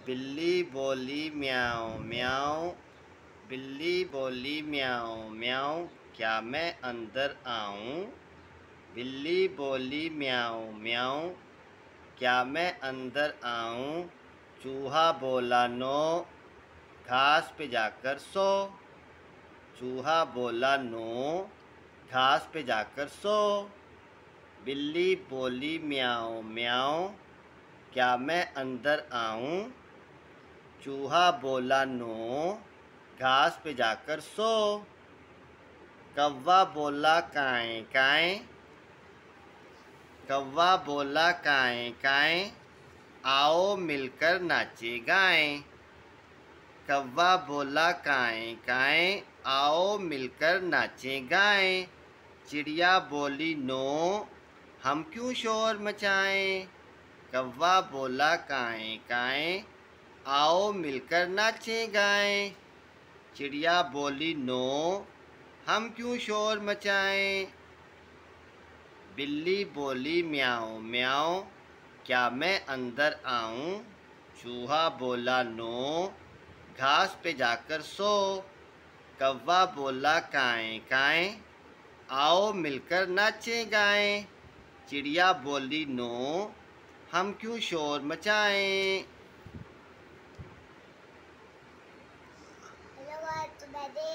बिल्ली बोली म्याऊं म्याऊं। बिल्ली बोली म्याऊं म्याऊं, क्या मैं अंदर आऊं? बिल्ली बोली म्याऊं म्याऊं, क्या मैं अंदर आऊं? चूहा बोला नो, घास पे जाकर सो। चूहा बोला नो, घास पे जाकर सो। बिल्ली बोली म्याऊं म्याऊं, क्या मैं अंदर आऊं? चूहा बोला नो, घास पे जाकर सो। कौवा बोला काएं काएं। कौवा बोला काएं काएं, आओ मिलकर नाचे गाएं। कौवा बोला काएं काएं, आओ मिलकर नाचे गाएं। चिड़िया बोली नो, हम क्यों शोर मचाएं। कौवा बोला काएं काएं, आओ मिलकर नाचे गाएं। चिड़िया बोली नो, हम क्यों शोर मचाएं। बिल्ली बोली म्याऊं म्याऊं, क्या मैं अंदर आऊं? चूहा बोला नो, घास पे जाकर सो। कौवा बोला काएं काएं, आओ मिलकर नाचे गाएं। चिड़िया बोली नो, हम क्यों शोर मचाएं। हेलो गाइस, तो मैंने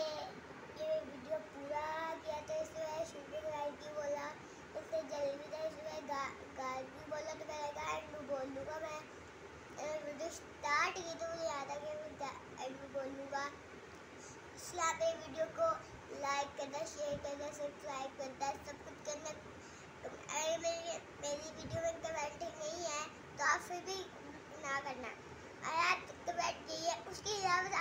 ये वीडियो पूरा किया था। इसमें शूटिंग लाइट की बोला, इससे जल्दी था, इसमें गाल भी बोला, तो मैंने कहा एंड में बोल दूँगा। मैं वीडियो स्टार्ट की तो मुझे याद आ गया मैं एंड में बोल दूँगा। इसलिए आप ये वीडियो को लाइक करना, शेयर करना, सब्सक्राइब करना, सब कुछ करना। अगर मेरी वीडियो में कमेंटिंग नहीं है तो आप फिर भी ना करना। और आप कमेंट कीजिए, उसके अलावा